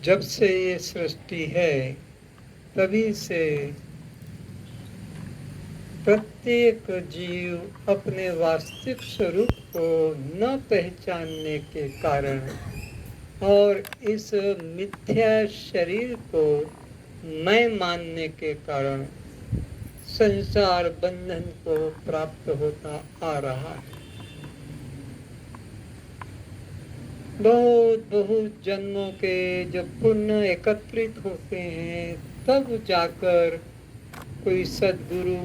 जब से ये सृष्टि है तभी से प्रत्येक जीव अपने वास्तविक स्वरूप को न पहचानने के कारण और इस मिथ्या शरीर को मैं मानने के कारण संसार बंधन को प्राप्त होता आ रहा है। बहुत बहुत जन्मों के जब पुण्य एकत्रित होते हैं तब जाकर कोई सद्गुरु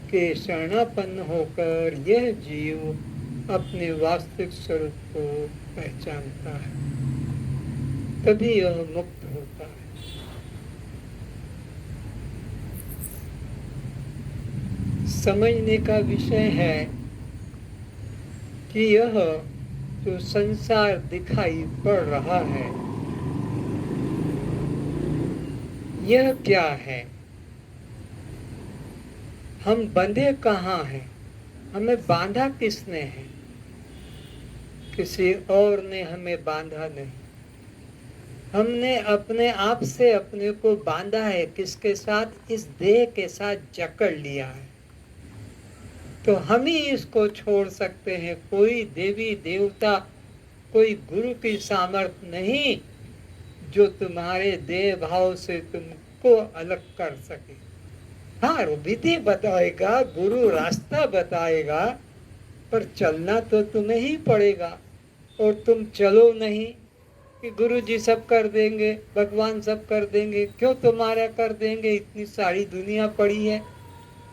के शरणापन्न होकर यह जीव अपने वास्तविक स्वरूप को पहचानता है, तभी यह मुक्त होता है। समझने का विषय है कि यह जो संसार दिखाई पड़ रहा है यह क्या है, हम बंधे कहाँ हैं, हमें बांधा किसने है? किसी और ने हमें बांधा नहीं, हमने अपने आप से अपने को बांधा है। किसके साथ? इस देह के साथ जकड़ लिया है। तो हम ही इसको छोड़ सकते हैं। कोई देवी देवता, कोई गुरु की सामर्थ्य नहीं जो तुम्हारे देह भाव से तुमको अलग कर सके। हाँ, विधि बताएगा, गुरु रास्ता बताएगा, पर चलना तो तुम्हें ही पड़ेगा। और तुम चलो नहीं कि गुरु जी सब कर देंगे, भगवान सब कर देंगे। क्यों तुम्हारा कर देंगे? इतनी सारी दुनिया पड़ी है,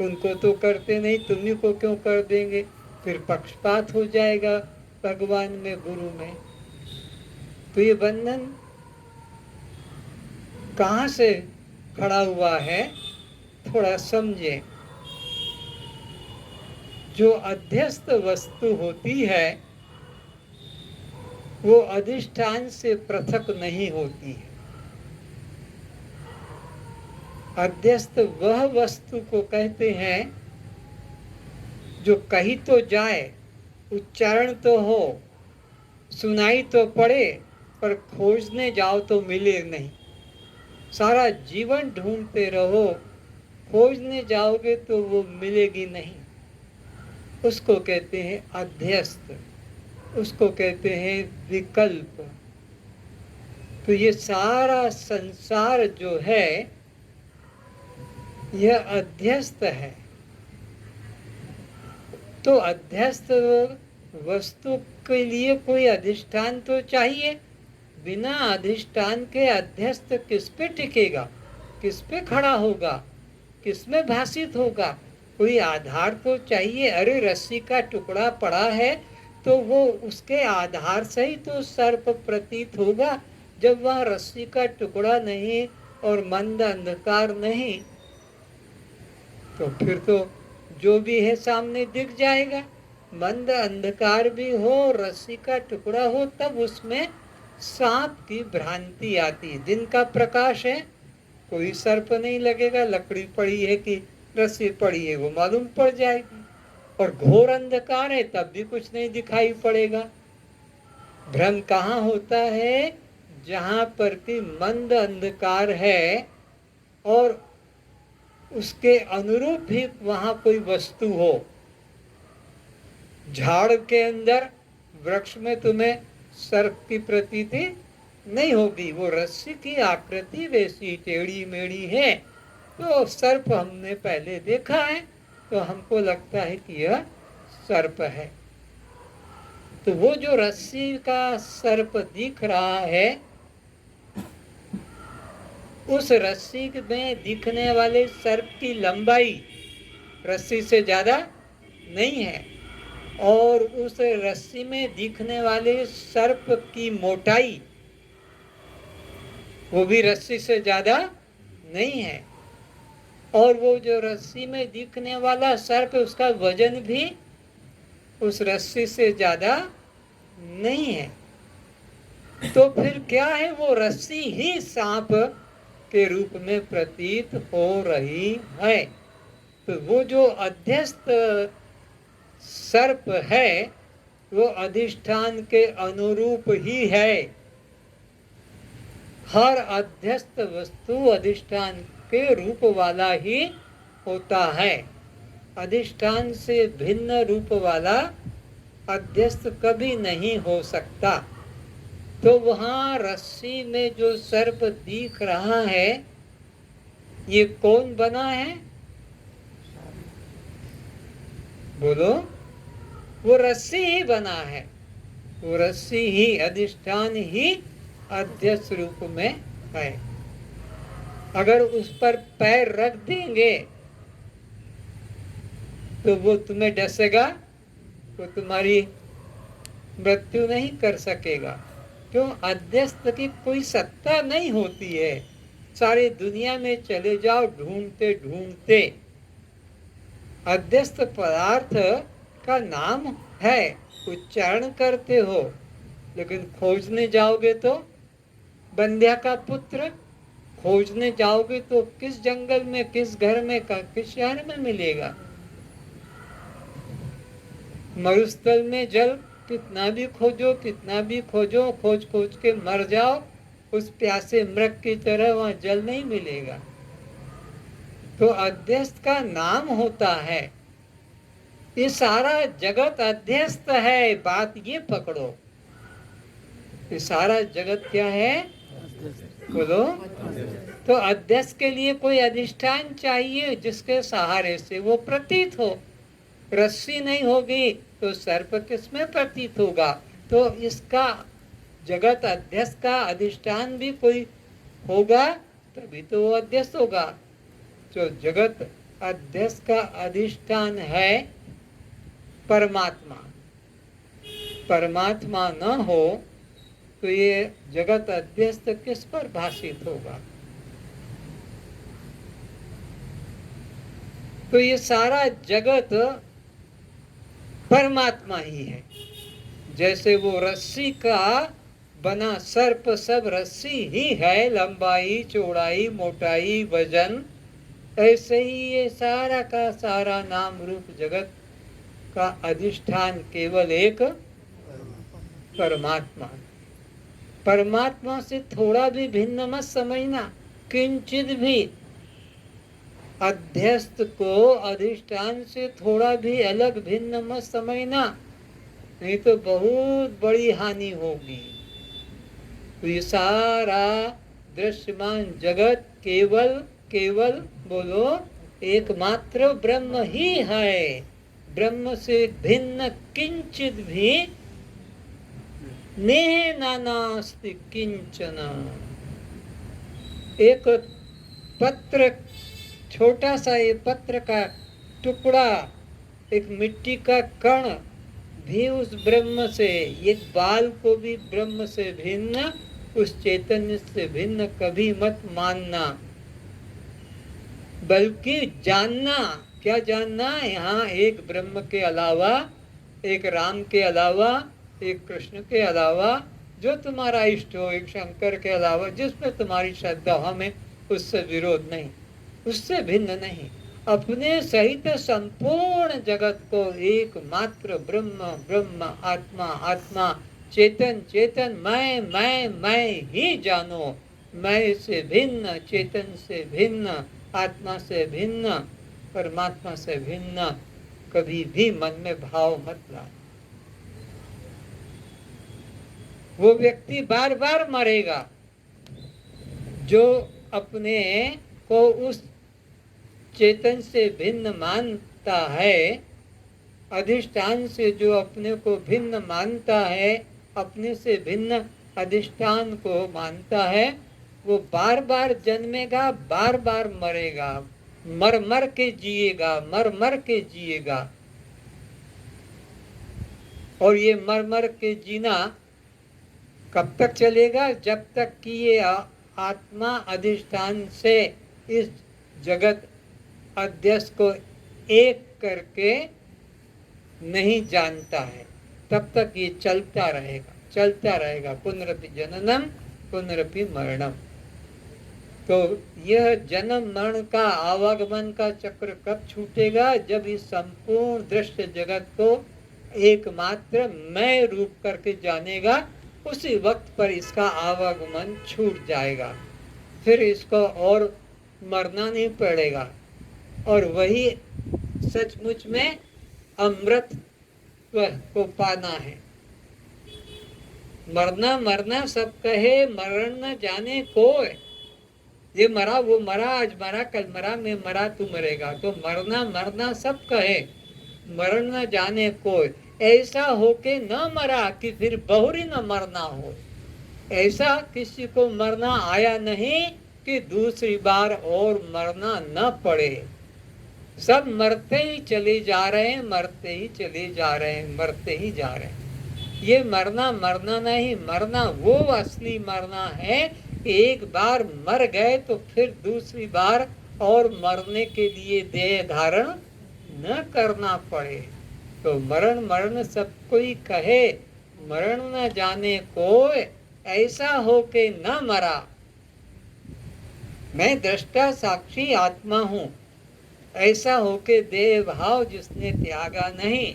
उनको तो करते नहीं, तुम्ही को क्यों कर देंगे? फिर पक्षपात हो जाएगा भगवान में, गुरु में। तो ये बंधन कहाँ से खड़ा हुआ है, थोड़ा समझे। जो अध्यस्त वस्तु होती है वो अधिष्ठान से पृथक नहीं होती है। अध्यस्त वह वस्तु को कहते हैं जो कही तो जाए, उच्चारण तो हो, सुनाई तो पड़े, पर खोजने जाओ तो मिले नहीं। सारा जीवन ढूंढते रहो, खोजने जाओगे तो वो मिलेगी नहीं। उसको कहते हैं अध्यस्त, उसको कहते हैं विकल्प। तो ये सारा संसार जो है यह अध्यस्त है। तो अध्यस्त वस्तु के लिए कोई अधिष्ठान तो चाहिए। बिना अधिष्ठान के अध्यस्त किस पे टिकेगा, किस पे खड़ा होगा, किस में भाषित होगा? कोई आधार तो चाहिए। अरे रस्सी का टुकड़ा पड़ा है तो वो उसके आधार से ही तो सर्प प्रतीत होगा। जब वह रस्सी का टुकड़ा नहीं और मंद अंधकार नहीं, तो फिर तो जो भी है सामने दिख जाएगा। मंद अंधकार भी हो, रस्सी का टुकड़ा हो, तब उसमें सांप की भ्रांति आती। दिन का प्रकाश है, कोई सर्प नहीं लगेगा। लकड़ी पड़ी है कि रस्सी पड़ी है वो मालूम पड़ जाएगी। और घोर अंधकार है तब भी कुछ नहीं दिखाई पड़ेगा। भ्रम कहाँ होता है? जहाँ पर कि मंद अंधकार है और उसके अनुरूप भी वहाँ कोई वस्तु हो। झाड़ के अंदर, वृक्ष में तुम्हें सर्प की प्रतीति नहीं होगी। वो रस्सी की आकृति वैसी टेढ़ी मेढ़ी है, तो सर्प हमने पहले देखा है तो हमको लगता है कि यह सर्प है। तो वो जो रस्सी का सर्प दिख रहा है, उस रस्सी में दिखने वाले सर्प की लंबाई रस्सी से ज्यादा नहीं है, और उस रस्सी में दिखने वाले सर्प की मोटाई वो भी रस्सी से ज्यादा नहीं है। और वो जो रस्सी में दिखने वाला सर्प, उसका वजन भी उस रस्सी से ज्यादा नहीं है। तो फिर क्या है? वो रस्सी ही सांप के रूप में प्रतीत हो रही है। तो वो जो अध्यस्त सर्प है वो अधिष्ठान के अनुरूप ही है। हर अध्यस्त वस्तु अधिष्ठान के रूप वाला ही होता है। अधिष्ठान से भिन्न रूप वाला अध्यस्त कभी नहीं हो सकता। तो वहाँ रस्सी में जो सर्प दिख रहा है, ये कौन बना है? बोलो। वो रस्सी ही बना है। वो रस्सी ही, अधिष्ठान ही अध्यस्त रूप में है। अगर उस पर पैर रख देंगे तो वो तुम्हें डसेगा, वो तुम्हारी मृत्यु नहीं कर सकेगा। क्यों? अध्यस्त की कोई सत्ता नहीं होती है। सारी दुनिया में चले जाओ ढूंढते ढूंढते, अध्यस्त पदार्थ का नाम है, उच्चारण करते हो, लेकिन खोजने जाओगे तो बंध्या का पुत्र खोजने जाओगे तो किस जंगल में, किस घर में, किस शहर में मिलेगा? मरुस्थल में जल कितना भी खोजो, कितना भी खोजो, खोज खोज के मर जाओ, उस प्यासे मृग की तरह वहां जल नहीं मिलेगा। तो अध्यस्त का नाम होता है। ये सारा जगत अध्यस्त है, बात ये पकड़ो। ये सारा जगत क्या है? बोलो। तो अध्यस्त के लिए कोई अधिष्ठान चाहिए जिसके सहारे से वो प्रतीत हो। रस्सी नहीं होगी तो सर्प किसमें प्रतीत होगा? तो इसका जगत अध्यस्त का अधिष्ठान भी कोई होगा, तभी तो वो अध्यस्त होगा। तो जगत अध्यस्त का अधिष्ठान है परमात्मा। परमात्मा न हो तो ये जगत अध्यस्त किस पर भाषित होगा? तो ये सारा जगत परमात्मा ही है। जैसे वो रस्सी का बना सर्प सब रस्सी ही है, लंबाई, चौड़ाई, मोटाई, वजन, ऐसे ही ये सारा का सारा नाम रूप जगत का अधिष्ठान केवल एक परमात्मा। परमात्मा से थोड़ा भी भिन्न मत समझना, किंचित भी। अध्यस्त को अधिष्ठान से थोड़ा भी अलग भिन्न मत समझना, नहीं तो बहुत बड़ी हानि होगी। तो ये सारा दृश्यमान जगत केवल केवल बोलो एकमात्र ब्रह्म ही है। ब्रह्म से भिन्न किंचित भी नेह नानास्ति किंचन। एक पत्र, छोटा सा ये पत्र का टुकड़ा, एक मिट्टी का कण भी उस ब्रह्म से, एक बाल को भी ब्रह्म से भिन्न, उस चैतन्य से भिन्न कभी मत मानना, बल्कि जानना। क्या जानना? यहाँ एक ब्रह्म के अलावा, एक राम के अलावा, एक कृष्ण के अलावा, जो तुम्हारा इष्ट हो, एक शंकर के अलावा, जिसमें तुम्हारी श्रद्धा, हमें उससे विरोध नहीं, उससे भिन्न नहीं। अपने सहित संपूर्ण जगत को एकमात्र ब्रह्म ब्रह्म, आत्मा आत्मा, चेतन चेतन, मैं ही जानो। मैं से भिन्न, चेतन से भिन्न, आत्मा से भिन्न, परमात्मा से भिन्न कभी भी मन में भाव मत ला। वो व्यक्ति बार बार मरेगा जो अपने को उस चेतन से भिन्न मानता है, अधिष्ठान से जो अपने को भिन्न मानता है, अपने से भिन्न अधिष्ठान को मानता है, वो बार बार जन्मेगा, बार बार मरेगा, मर मर के जिएगा, मर मर के जिएगा। और ये मर मर के जीना कब तक चलेगा? जब तक कि ये आत्मा अधिष्ठान से इस जगत अध्यस्त को एक करके नहीं जानता है, तब तक ये चलता रहेगा, चलता रहेगा। पुनरपि जननम पुनरपि मरणम। तो यह जन्म मरण का, आवागमन का चक्र कब छूटेगा? जब इस संपूर्ण दृश्य जगत को एकमात्र मैं रूप करके जानेगा, उसी वक्त पर इसका आवागमन छूट जाएगा, फिर इसको और मरना नहीं पड़ेगा। और वही सचमुच में अमृत को पाना है। मरना मरना सब कहे, मरण न जाने कोई। ये मरा वो मरा, आज मरा कल मरा, मैं मरा तू मरेगा। तो मरना मरना सब कहे, मरण न जाने कोई। ऐसा होके न मरा कि फिर बहुरी न मरना हो। ऐसा किसी को मरना आया नहीं कि दूसरी बार और मरना न पड़े। सब मरते ही चले जा रहे हैं, मरते ही चले जा रहे हैं, मरते ही जा रहे हैं। ये मरना मरना नहीं, मरना वो असली मरना है कि एक बार मर गए तो फिर दूसरी बार और मरने के लिए देह धारण न करना पड़े। तो मरण मरण सब कोई कहे, मरण न जाने कोई, ऐसा हो के न मरा। मैं दृष्टा साक्षी आत्मा हूँ, ऐसा होके देह भाव जिसने त्यागा नहीं,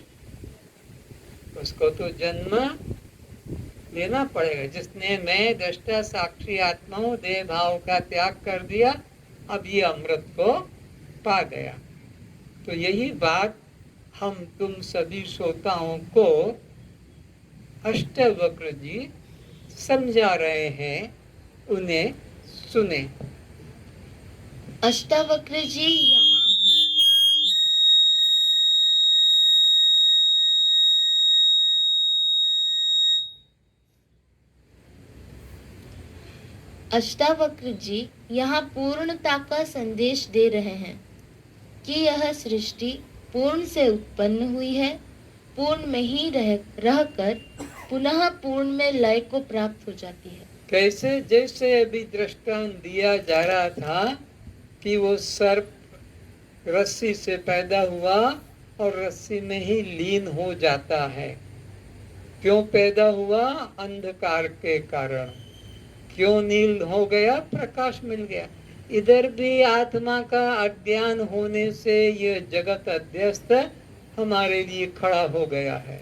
उसको तो जन्म लेना पड़ेगा। जिसने मैं दृष्टा साक्षी आत्मा हूँ, देह भाव का त्याग कर दिया, अब ये अमृत को पा गया। तो यही बात हम तुम सभी श्रोताओं को अष्टवक्र जी समझा रहे हैं, उन्हें सुने। अष्टावक्र जी यहाँ अष्टावक्र जी यहाँ पूर्णता का संदेश दे रहे हैं कि यह सृष्टि पूर्ण से उत्पन्न हुई है, पूर्ण में ही रहकर पुनः पूर्ण में लय को प्राप्त हो जाती है। कैसे? जैसे अभी दृष्टांत दिया जा रहा था कि वो सर्प रस्सी से पैदा हुआ और रस्सी में ही लीन हो जाता है। क्यों पैदा हुआ? अंधकार के कारण। क्यों नील हो गया? प्रकाश मिल गया। इधर भी आत्मा का अज्ञान होने से यह जगत अध्यस्त हमारे लिए खड़ा हो गया है।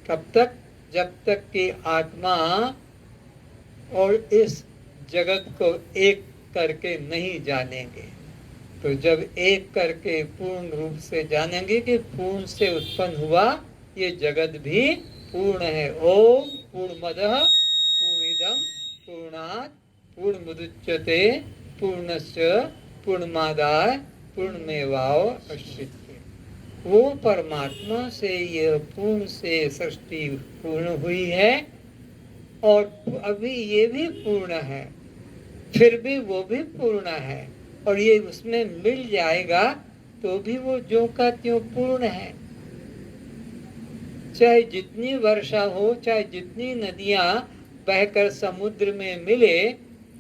कब तक? जब तक कि आत्मा और इस जगत को एक करके नहीं जानेंगे। तो जब एक करके पूर्ण रूप से जानेंगे कि पूर्ण से उत्पन्न हुआ ये जगत भी पूर्ण है। ओम पूर्णमदः पूर्णमिदं पूर्णात् पूर्णमुदच्यते पूर्णस्य पूर्णमादाय पूर्णमेवावशिष्यते। वो परमात्मा से यह पूर्ण से सृष्टि पूर्ण हुई है और अभी ये भी पूर्ण है, फिर भी वो भी पूर्ण है, और ये उसमें मिल जाएगा तो भी वो ज्यों का त्यों पूर्ण है। चाहे जितनी वर्षा हो, चाहे जितनी नदियां बहकर समुद्र में मिले,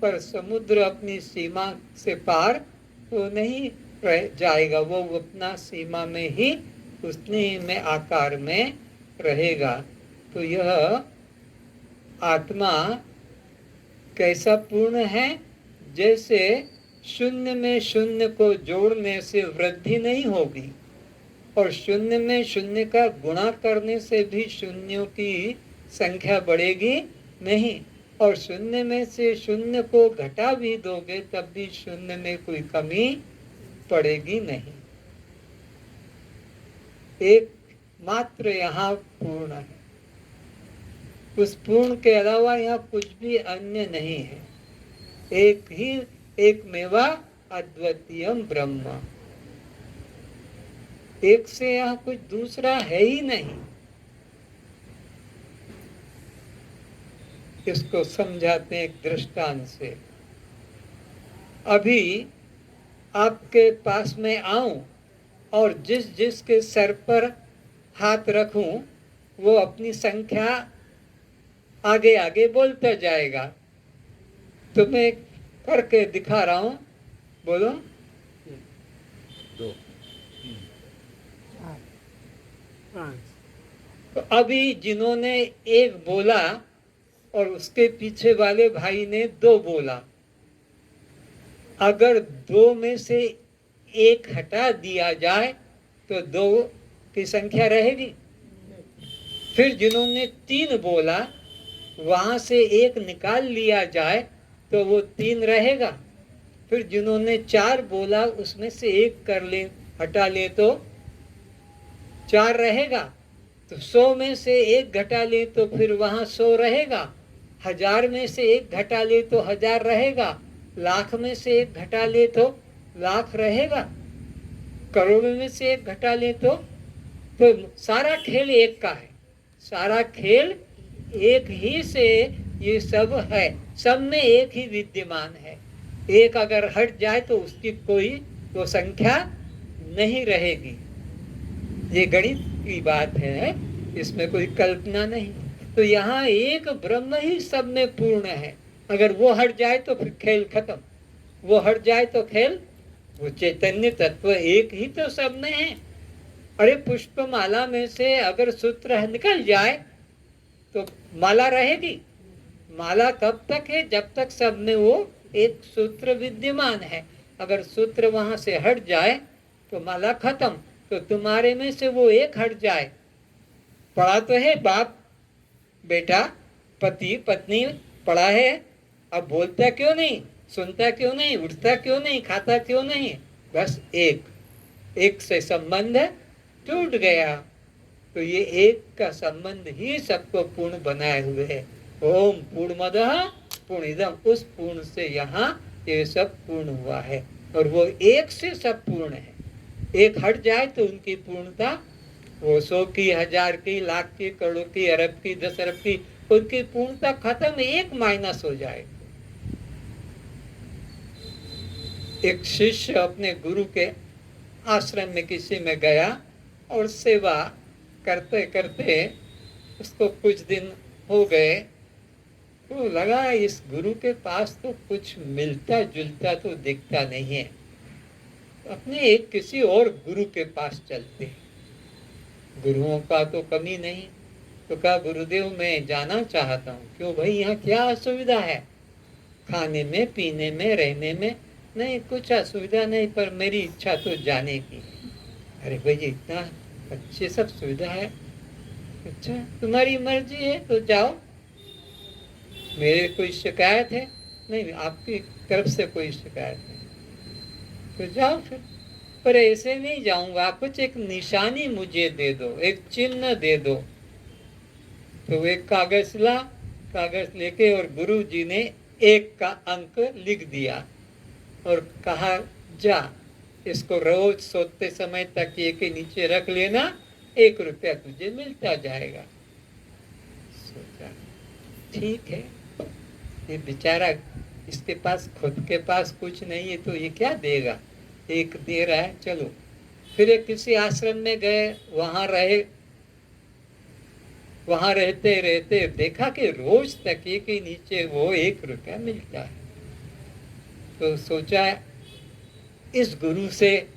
पर समुद्र अपनी सीमा से पार तो नहीं रह जाएगा। वो अपना सीमा में ही उतने में आकार में रहेगा। तो यह आत्मा कैसा पूर्ण है? जैसे शून्य में शून्य को जोड़ने से वृद्धि नहीं होगी, और शून्य में शून्य का गुणा करने से भी शून्यों की संख्या बढ़ेगी नहीं, और शून्य में से शून्य को घटा भी दोगे तब भी शून्य में कोई कमी पड़ेगी नहीं। एक मात्र यहाँ पूर्ण है, उस पूर्ण के अलावा यहाँ कुछ भी अन्य नहीं है। एक ही एक मेवा अद्वितीयम ब्रह्म, एक से यहाँ कुछ दूसरा है ही नहीं। इसको समझाते हैं एक दृष्टांत से। अभी आपके पास में आऊं और जिस जिसके सर पर हाथ रखूं वो अपनी संख्या आगे आगे बोलता जाएगा। तो मैं करके दिखा रहा हूं, बोलो। 2 तो अभी जिन्होंने एक बोला और उसके पीछे वाले भाई ने 2 बोला, अगर 2 में से 1 हटा दिया जाए तो 2 की संख्या रहेगी। फिर जिन्होंने 3 बोला वहां से एक निकाल लिया जाए तो वो 3 रहेगा। फिर जिन्होंने 4 बोला उसमें से एक कर ले, हटा ले तो 4 रहेगा। तो 100 में से एक घटा ले तो फिर वहां 100 रहेगा। 1000 में से एक घटा ले तो 1000 रहेगा। लाख में से एक घटा ले तो लाख रहेगा। करोड़ में से एक घटा ले तो सारा खेल एक का है। सारा खेल एक ही से ये सब है, सब में एक ही विद्यमान है। एक अगर हट जाए तो उसकी कोई वो संख्या नहीं रहेगी। ये गणित की बात है, इसमें कोई कल्पना नहीं। तो यहाँ एक ब्रह्म ही सब में पूर्ण है। अगर वो हट जाए तो फिर खेल खत्म। वो हट जाए तो खेल, वो चैतन्य तत्व एक ही तो सब में है। अरे पुष्पमाला में से अगर सूत्र निकल जाए तो माला रहेगी। माला कब तक है? जब तक सब में वो एक सूत्र विद्यमान है। अगर सूत्र वहां से हट जाए तो माला खत्म। तो तुम्हारे में से वो एक हट जाए। पढ़ा तो है बाप बेटा, पति पत्नी पढ़ा है, अब बोलता क्यों नहीं, सुनता क्यों नहीं, उठता क्यों नहीं, खाता क्यों नहीं? बस एक से संबंध टूट गया। तो ये एक का संबंध ही सबको पूर्ण बनाए हुए है। ओम पूर्णमदः पूर्णिदम्, उस पूर्ण से यहाँ ये सब पूर्ण हुआ है। और वो एक से सब पूर्ण है। एक हट जाए तो उनकी पूर्णता, वो 100 की, 1000 की, लाख की, करोड़ की, अरब की, 10 अरब की, उनकी पूर्णता खत्म, एक माइनस हो जाए। एक शिष्य अपने गुरु के आश्रम में किसी में गया और सेवा करते करते उसको कुछ दिन हो गए तो लगा इस गुरु के पास तो कुछ मिलता जुलता तो दिखता नहीं है, अपने एक किसी और गुरु के पास चलते हैं। गुरुओं का तो कमी नहीं। तो कहा गुरुदेव मैं जाना चाहता हूँ। क्यों भाई, यहाँ क्या असुविधा है? खाने में, पीने में, रहने में? नहीं, कुछ असुविधा नहीं, पर मेरी इच्छा तो जाने की। अरे भाई इतना अच्छे सब सुविधा है। अच्छा तुम्हारी मर्जी है तो जाओ, मेरे कोई शिकायत है नहीं, आपकी तरफ से कोई शिकायत नहीं, तो जाओ फिर। पर ऐसे नहीं जाऊंगा, कुछ एक निशानी मुझे दे दो, एक चिन्ह दे दो। तो एक कागज ला, कागज लेके और गुरु जी ने 1 का अंक लिख दिया और कहा जा इसको रोज सोते समय तकिए के नीचे रख लेना, 1 रुपया तुझे मिलता जाएगा। सोचा ठीक है, ये बेचारा इसके पास खुद के पास कुछ नहीं है तो ये क्या देगा, 1 दे रहा है, चलो। फिर एक किसी आश्रम में गए, वहां रहते रहते देखा कि रोज तकिए के नीचे वो 1 रुपया मिलता है। तो सोचा इस गुरु से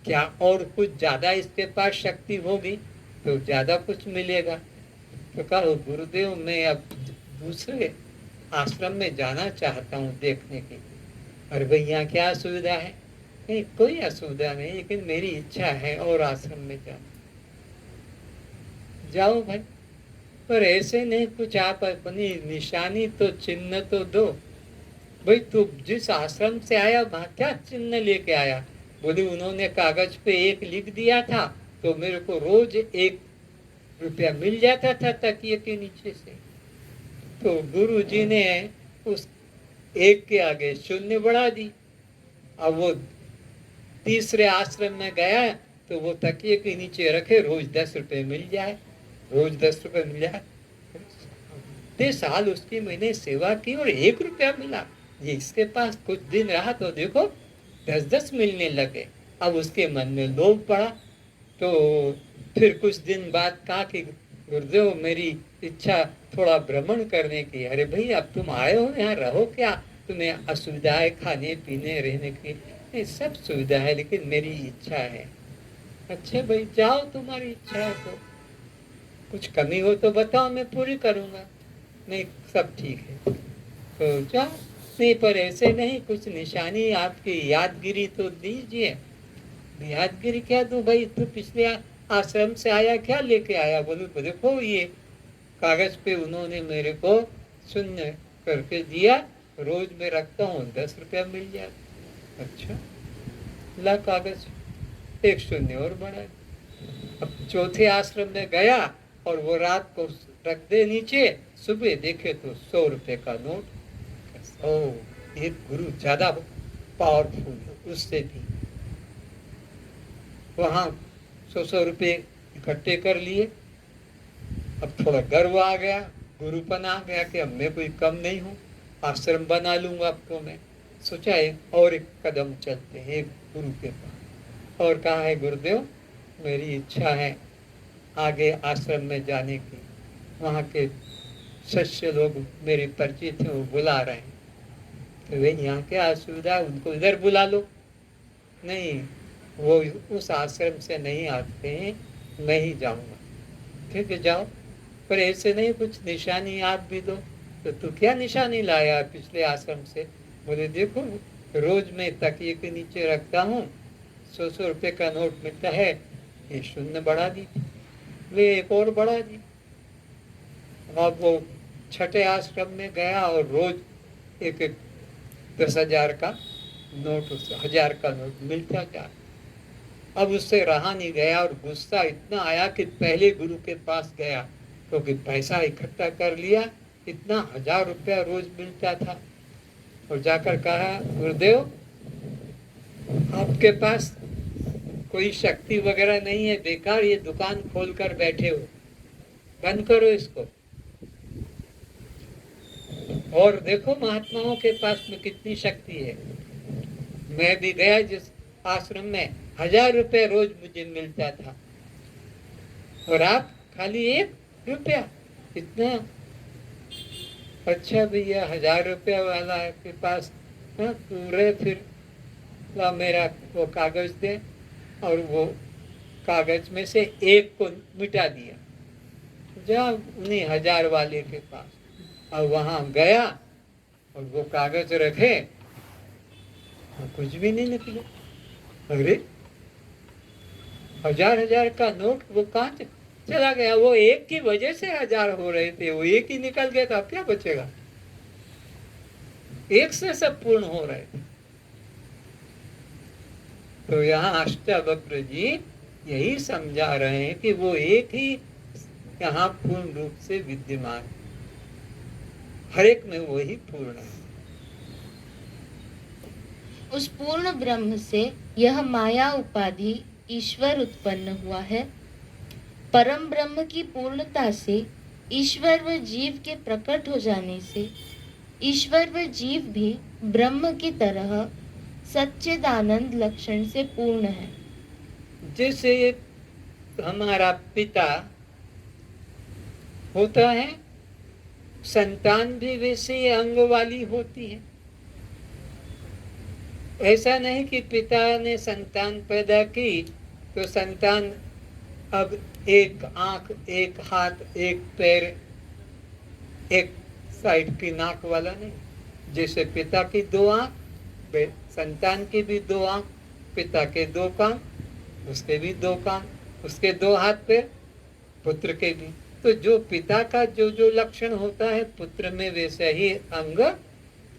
क्या और कुछ ज्यादा इसके पास शक्ति होगी तो ज्यादा कुछ मिलेगा। तो कहा गुरुदेव मैं अब दूसरे आश्रम में जाना चाहता हूँ देखने की। अरे भाई यहाँ क्या असुविधा है? नहीं कोई असुविधा नहीं, लेकिन मेरी इच्छा है और आश्रम में जाओ भाई। पर ऐसे नहीं, कुछ आप अपनी निशानी तो चिन्ह तो दो। भाई तू जिस आश्रम से आया वहां क्या चिन्ह लेके आया? बोले उन्होंने कागज पे 1 लिख दिया था तो मेरे को रोज 1 रुपया मिल जाता था तकिए के नीचे से। तो गुरु जी ने उस 1 के आगे 0 बढ़ा दी। अब वो तीसरे आश्रम में गया तो वो तकिए के नीचे रखे रोज 10 रुपये मिल जाए, रोज 10 रुपये मिल जाए। 3 साल उसकी मैंने सेवा की और 1 रुपया मिला। ये इसके पास कुछ दिन रहा तो देखो 10-10 मिलने लगे। अब उसके मन में लोभ पड़ा तो फिर कुछ दिन बाद कहा कि गुरुदेव मेरी इच्छा थोड़ा भ्रमण करने की। अरे भाई अब तुम आए हो यहाँ रहो क्या, तुम्हें असुविधा है खाने पीने रहने की? ये सब सुविधा है लेकिन मेरी इच्छा है। अच्छा भाई जाओ, तुम्हारी इच्छा है तो कुछ कमी हो तो बताओ, मैं पूरी करूँगा। नहीं सब ठीक है तो जाओ। नहीं पर ऐसे नहीं, कुछ निशानी आपकी यादगिरी तो दीजिए। यादगिरी क्या दूं भाई, तू पिछले आश्रम से आया क्या लेके आया? बोलूं देखो ये कागज पे उन्होंने मेरे को शून्य करके दिया, रोज मैं रखता हूँ, 10 रुपया मिल जाता। अच्छा, ला कागज, एक शून्य और बढ़ा। अब चौथे आश्रम में गया और वो रात को रख दे नीचे, सुबह देखे तो 100 रुपए का नोट। ओ, एक गुरु ज्यादा पावरफुल है उससे भी। वहां 100 रुपए इकट्ठे कर लिए। अब थोड़ा गर्व आ गया, गुरुपन आ गया कि अब मैं कोई कम नहीं हूँ, आश्रम बना लूंगा अब तो मैं। सोचा और एक कदम चलते हैं एक गुरु के पास। और कहा है गुरुदेव, मेरी इच्छा है आगे आश्रम में जाने की। वहाँ के शिष्य लोग मेरे परिचित हैं, वो बुला रहे हैं। तो वे यहाँ के असुविधा, उनको इधर बुला लो। नहीं, वो उस आश्रम से नहीं आते हैं, मैं ही जाऊँगा। ठीक है, जाओ, पर ऐसे नहीं, कुछ निशानी आप भी दो। तो तू क्या निशानी लाया पिछले आश्रम से? बोले देखो, रोज मैं तकिए के नीचे रखता हूँ, 100 रुपये का नोट मिलता है, ये शून्य बढ़ा दी, वे एक और बढ़ा दी। अब वो छठे आश्रम में गया और रोज एक 10,000 का नोट, 1,000 का नोट मिलता था। अब उससे रहा नहीं गया और गुस्सा इतना आया कि पहले गुरु के पास गया, क्योंकि पैसा इकट्ठा कर लिया, इतना 1,000 रुपया रोज मिलता था। और जाकर कहा, गुरुदेव आपके पास कोई शक्ति वगैरह नहीं है, बेकार ये दुकान खोल कर बैठे हो, बंद करो इसको। और देखो महात्माओं के पास में कितनी शक्ति है। मैं भी गया जिस आश्रम में 1,000 रुपया रोज मुझे मिलता था, और आप खाली 1 रुपया, इतना अच्छा भैया, 1,000 रुपया वाला के पास पूरे, फिर ला मेरा वो कागज दे, और वो कागज में से 1 को मिटा दिया, जा उन्हीं 1,000 वाले के पास। और वहां गया और वो कागज रखे, कुछ भी नहीं निकले। अरे 1,000 का नोट वो कहाँ चला गया? वो 1 की वजह से 1,000 हो रहे थे, वो 1 ही निकल गया तो अब क्या बचेगा? 1 से सब पूर्ण हो रहे थे। तो यहाँ अष्टावक्र जी यही समझा रहे हैं कि वो 1 ही यहाँ पूर्ण रूप से विद्यमान, हर एक में वो ही पूर्ण है। उस पूर्ण ब्रह्म से यह माया उपाधि ईश्वर उत्पन्न हुआ है। परम ब्रह्म की पूर्णता से ईश्वर व जीव के प्रकट हो जाने से ईश्वर व जीव भी ब्रह्म की तरह सच्चिदानंद लक्षण से पूर्ण है। जैसे हमारा पिता होता है, संतान भी वैसे ही अंग वाली होती है। ऐसा नहीं कि पिता ने संतान पैदा की तो संतान अब 1 आंख, 1 हाथ, 1 पैर, 1 साइड की नाक वाला नहीं। जैसे पिता की 2 आंख, संतान की भी 2 आंख, पिता के 2 कान, उसके भी 2 कान, उसके 2 हाथ पैर, पुत्र के भी। तो जो पिता का जो जो लक्षण होता है पुत्र में वैसे ही अंग,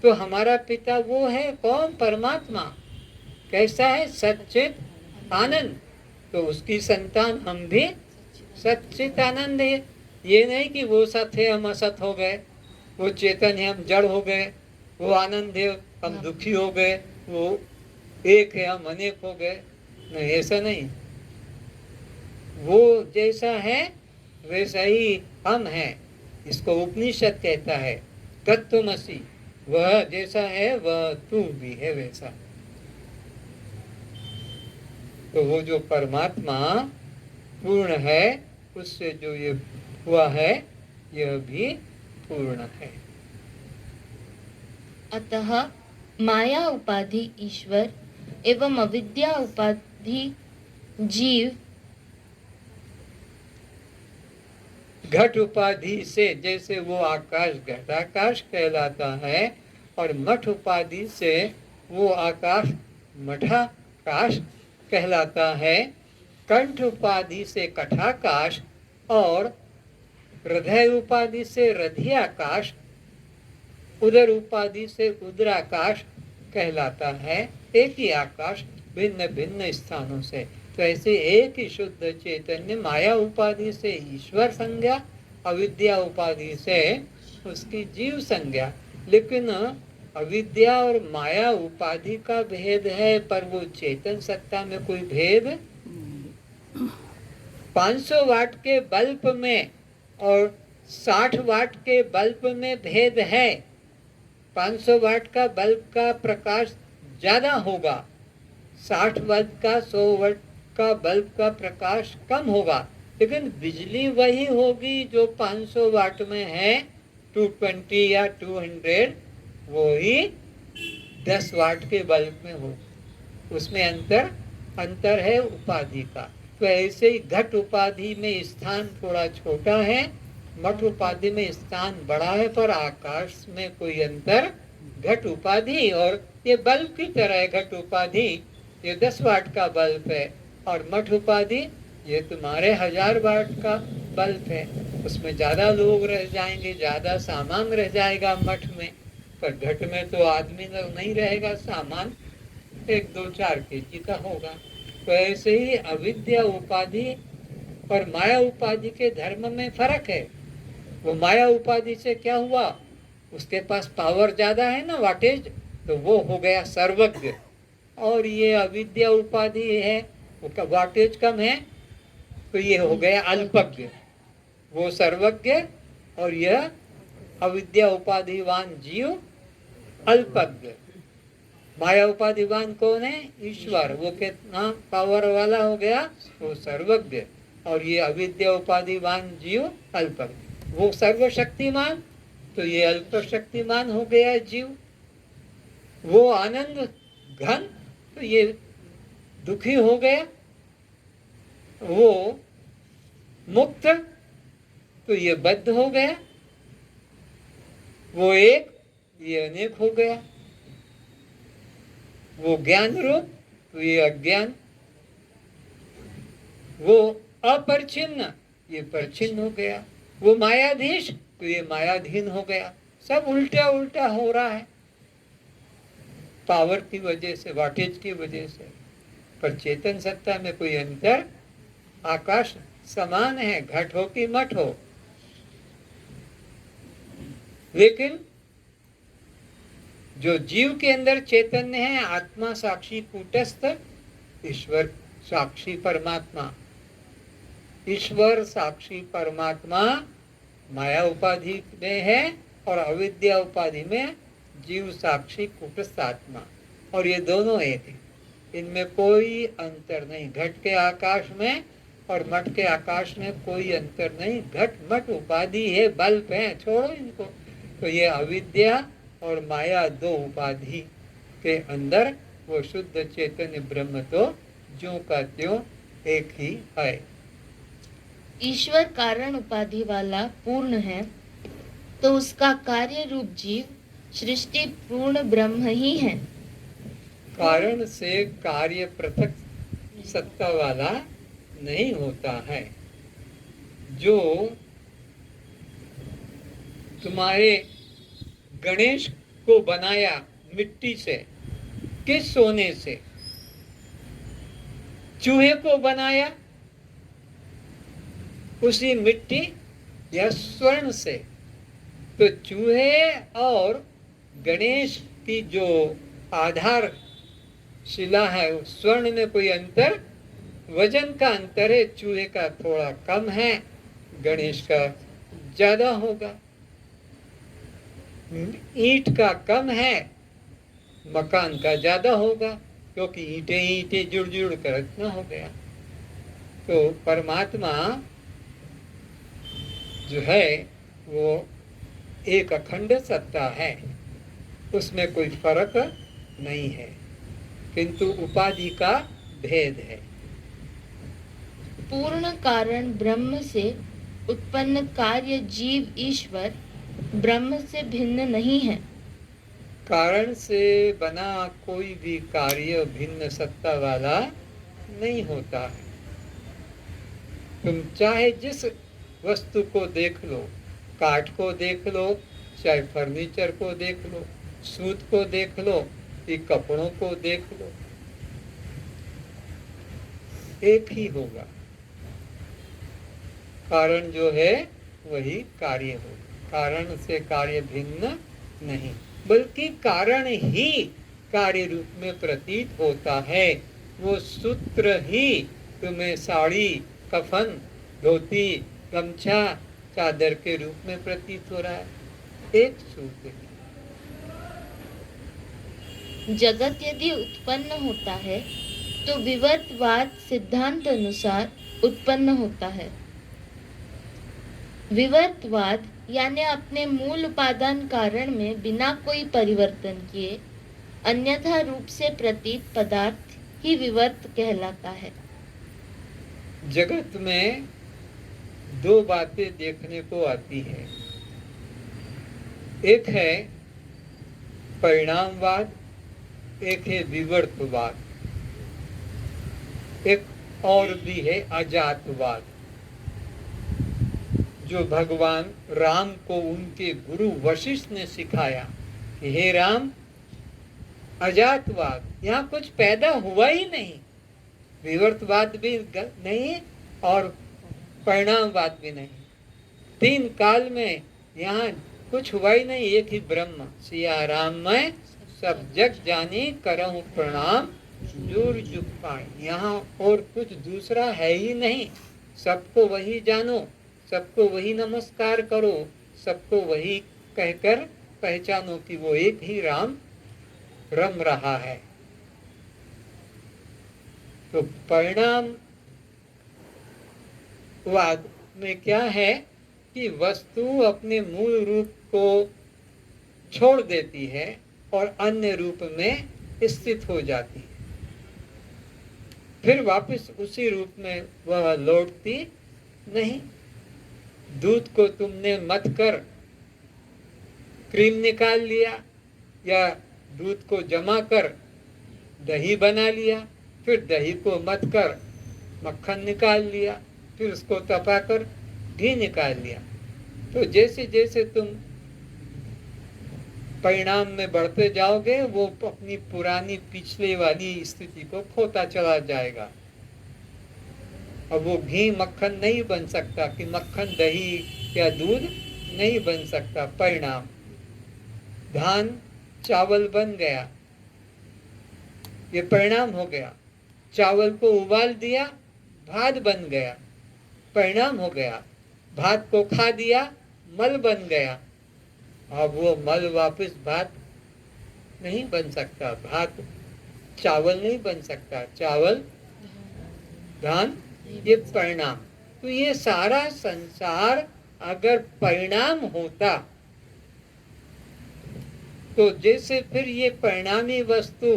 तो हमारा पिता वो है कौन? परमात्मा। कैसा है? सच्चित आनंद। तो उसकी संतान हम भी सच्चित आनंद है। ये नहीं कि वो सत है हम असत हो गए, वो चेतन है हम जड़ हो गए, वो आनंद है हम दुखी हो गए, वो एक है हम अनेक हो गए। नहीं, ऐसा नहीं। वो जैसा है वैसा ही हम हैं। इसको उपनिषद कहता है तत्वमसि, वह जैसा है वह तू भी है वैसा। तो वो जो परमात्मा पूर्ण है, उससे जो ये हुआ है यह भी पूर्ण है। अतः माया उपाधि ईश्वर एवं अविद्या उपाधि जीव, घट उपाधि से जैसे वो आकाश घटाकाश कहलाता है, और मठ उपाधि से वो आकाश मठाकाश कहलाता है, कंठ उपाधि से कठाकाश, और हृदय उपाधि से हृदय आकाश, उदर उपाधि से उदराकाश कहलाता है। एक ही आकाश भिन्न भिन्न स्थानों से। तो ऐसे एक ही शुद्ध चैतन्य माया उपाधि से ईश्वर संज्ञा, अविद्या उपाधि से उसकी जीव संज्ञा। लेकिन अविद्या और माया उपाधि का भेद है, पर वो चेतन सत्ता में कोई भेद 500 वाट के बल्ब में और 60 वाट के बल्ब में भेद है। 500 वाट का बल्ब का प्रकाश ज्यादा होगा, 60 वाट का 100 वाट का बल्ब का प्रकाश कम होगा, लेकिन बिजली वही होगी जो 500 वाट में है। 220 या 200 वो ही 10 वाट के बल्ब में हो। उसमें अंतर है उपाधि का। तो ऐसे ही घट उपाधि में स्थान थोड़ा छोटा है, मठ उपाधि में स्थान बड़ा है, पर आकाश में कोई अंतर। घट उपाधि और ये बल्ब की तरह है। घट उपाधि ये 10 वाट का बल्ब है, और मठ उपाधि ये तुम्हारे 1000 वाट का बल्ब है। उसमें ज्यादा लोग रह जाएंगे, ज्यादा सामान रह जाएगा मठ में, पर घट में तो आदमी नहीं रहेगा, सामान 1-2-4 केजी का होगा। तो ऐसे ही अविद्या उपाधि और माया उपाधि के धर्म में फर्क है। वो माया उपाधि से क्या हुआ, उसके पास पावर ज्यादा है ना, वाटेज, तो वो हो गया सर्वज्ञ। और ये अविद्या उपाधि है, उसका वाटेज कम है, तो ये हो गया अल्पज्ञ। वो सर्वज्ञ और यह अविद्या उपाधिवान जीव अल्पज्ञ। माया उपाधिवान कौन है, ईश्वर। वो कितना पावर वाला हो गया, वो सर्वज्ञ। और ये अविद्या उपाधिवान जीव अल्पज्ञ। वो सर्वशक्तिमान, तो ये अल्प शक्तिमान हो गया जीव। वो आनंद घन, तो ये दुखी हो गया। वो मुक्त, तो ये बद्ध हो गया। वो एक, ये अनेक हो गया। वो ज्ञान रूप, तो ये अज्ञान। वो अपरिच्छिन्न, ये परिच्छिन्न हो गया। वो मायाधीश, तो ये मायाधीन हो गया। सब उल्टा उल्टा हो रहा है पावर की वजह से, वाटेज की वजह से। पर चेतन सत्ता में कोई अंतर, आकाश समान है, घट हो कि मठ हो। लेकिन जो जीव के अंदर चैतन्य है, आत्मा साक्षी कूटस्थ, ईश्वर साक्षी परमात्मा। ईश्वर साक्षी परमात्मा माया उपाधि में है, और अविद्या उपाधि में जीव साक्षी कूटस्थ आत्मा। और ये दोनों एक है, इनमें कोई अंतर नहीं। घट के आकाश में और मठ के आकाश में कोई अंतर नहीं। घट मठ उपाधि है, बल्ब है, छोड़ो इनको। तो ये अविद्या और माया दो उपाधि के अंदर वो शुद्ध चैतन्य ब्रह्म तो ज्यों का त्यों एक ही है। ईश्वर कारण उपाधि वाला पूर्ण है, तो उसका कार्य रूप जीव सृष्टि पूर्ण ब्रह्म ही है। कारण से कार्य पृथक सत्ता वाला नहीं होता है। जो तुम्हारे गणेश को बनाया मिट्टी से, किस सोने से? चूहे को बनाया उसी मिट्टी या स्वर्ण से। तो चूहे और गणेश की जो आधार शिला है, स्वर्ण में कोई अंतर, वजन का अंतर है। चूहे का थोड़ा कम है, गणेश का ज्यादा होगा। ईंट का कम है, मकान का ज्यादा होगा, क्योंकि ईंटें ईंटें जुड़ जुड़ कर इतना हो गया। तो परमात्मा जो है वो एक अखंड सत्ता है, उसमें कोई फर्क नहीं है, किंतु उपाधि का भेद है। पूर्ण कारण ब्रह्म से उत्पन्न कार्य जीव ईश्वर ब्रह्म से भिन्न नहीं है। कारण से बना कोई भी कार्य भिन्न सत्ता वाला नहीं होता है। तुम चाहे जिस वस्तु को देख लो, काठ को देख लो, चाहे फर्नीचर को देख लो, सूत को देख लो, कि कपड़ों को देख लो, एक ही होगा। कारण जो है वही कार्य होगा। कारण से कार्य भिन्न नहीं, बल्कि कारण ही कार्य रूप में प्रतीत होता है। वो सूत्र ही तुम्हें साड़ी, कफन, धोती, गमछा, चादर के रूप में प्रतीत हो रहा है। एक सूत्र ही। जगत यदि उत्पन्न होता है तो विवर्तवाद सिद्धांत अनुसार उत्पन्न होता है। विवर्तवाद यानी अपने मूल उपादान कारण में बिना कोई परिवर्तन किए अन्यथा रूप से प्रतीत पदार्थ ही विवर्त कहलाता है। जगत में दो बातें देखने को आती है। एक है परिणामवाद, एक है विवर्तवाद, एक और भी है अजातवाद, जो भगवान राम को उनके गुरु वशिष्ठ ने सिखाया कि हे राम, अजातवाद, यहाँ कुछ पैदा हुआ ही नहीं, विवर्तवाद भी नहीं और परिणामवाद भी नहीं। तीन काल में यहाँ कुछ हुआ ही नहीं, एक ही ब्रह्म। सिया राम मैं सब जग जानी करहूं प्रणाम, जोर जुग पाए। यहाँ और कुछ दूसरा है ही नहीं। सबको वही जानो, सबको वही नमस्कार करो, सबको वही कहकर पहचानो कि वो एक ही राम रम रहा है। तो परिणामवाद में क्या है कि वस्तु अपने मूल रूप को छोड़ देती है और अन्य रूप में स्थित हो जाती है, फिर वापस उसी रूप में वह लौटती नहीं। दूध को तुमने मथ कर क्रीम निकाल लिया, या दूध को जमा कर दही बना लिया, फिर दही को मथ कर मक्खन निकाल लिया, फिर उसको तपा कर घी निकाल लिया। तो जैसे जैसे तुम परिणाम में बढ़ते जाओगे, वो अपनी पुरानी पिछले वाली स्थिति को खोता चला जाएगा। अब वो घी मक्खन नहीं बन सकता, कि मक्खन दही या दूध नहीं बन सकता। परिणाम, धान चावल बन गया, ये परिणाम हो गया। चावल को उबाल दिया, भात बन गया, परिणाम हो गया। भात को खा दिया, मल बन गया। अब वो मल वापस भात नहीं बन सकता, भात चावल नहीं बन सकता, चावल धान, ये परिणाम। तो ये सारा संसार अगर परिणाम होता तो जैसे फिर ये परिणामी वस्तु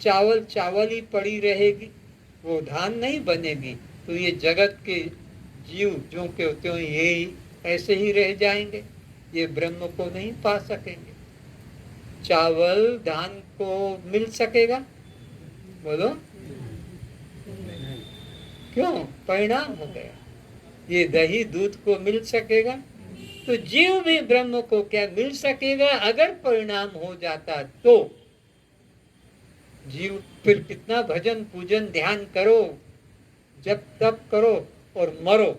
चावल चावल ही पड़ी रहेगी, वो धान नहीं बनेगी। तो ये जगत के जीव जो के होते हैं ये ऐसे ही रह जाएंगे, ये ब्रह्म को नहीं पा सकेंगे। चावल धान को मिल सकेगा? बोलो क्यों? परिणाम हो गया। ये दही दूध को मिल सकेगा? तो जीव भी ब्रह्म को क्या मिल सकेगा? अगर परिणाम हो जाता तो जीव फिर कितना भजन पूजन ध्यान करो, जब तब करो और मरो,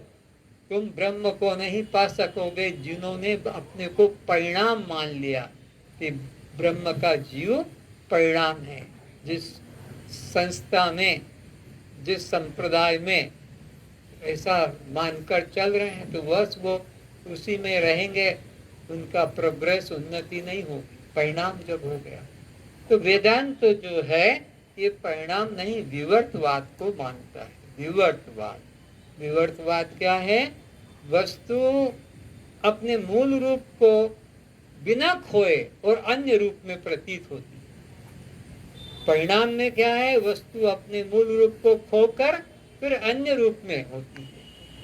तुम ब्रह्म को नहीं पा सकोगे। जिन्होंने अपने को परिणाम मान लिया कि ब्रह्म का जीव परिणाम है, जिस संस्था में, जिस संप्रदाय में ऐसा मानकर चल रहे हैं, तो बस वो उसी में रहेंगे, उनका प्रोग्रेस, उन्नति नहीं होगी। परिणाम जब हो गया तो वेदांत तो जो है ये परिणाम नहीं, विवर्तवाद को मानता है। विवर्तवाद, विवर्तवाद क्या है? वस्तु अपने मूल रूप को बिना खोए और अन्य रूप में प्रतीत होती है। परिणाम में क्या है? वस्तु अपने मूल रूप को खोकर फिर अन्य रूप में होती है।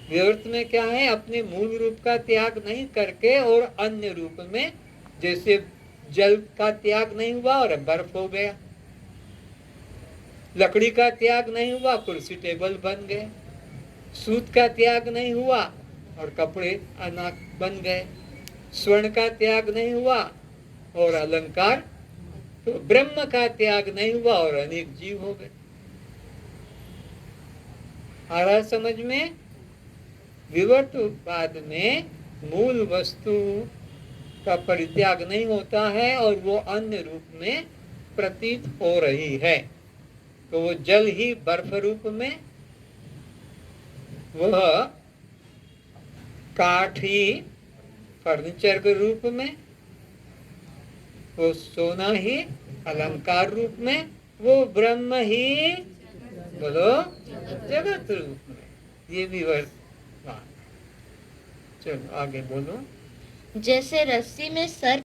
विवर्त में क्या है? अपने मूल रूप का त्याग नहीं करके और अन्य रूप में, जैसे जल का त्याग नहीं हुआ और बर्फ हो गया, लकड़ी का त्याग नहीं हुआ, कुर्सी टेबल बन गए, सूत का त्याग नहीं हुआ और कपड़े अनाक बन गए। स्वर्ण का त्याग नहीं हुआ और अलंकार, तो ब्रह्म का त्याग नहीं हुआ और अनेक जीव हो गए। आ रहा समझ में? विवर्तवाद में मूल वस्तु का परित्याग नहीं होता है और वो अन्य रूप में प्रतीत हो रही है। तो वो जल ही बर्फ रूप में, वह काठ ही फर्नीचर के रूप में, वो सोना ही अलंकार रूप में, वो ब्रह्म ही बोलो जगत रूप में। ये भी वर्तमान। चलो आगे बोलो। जैसे रस्सी में सर्प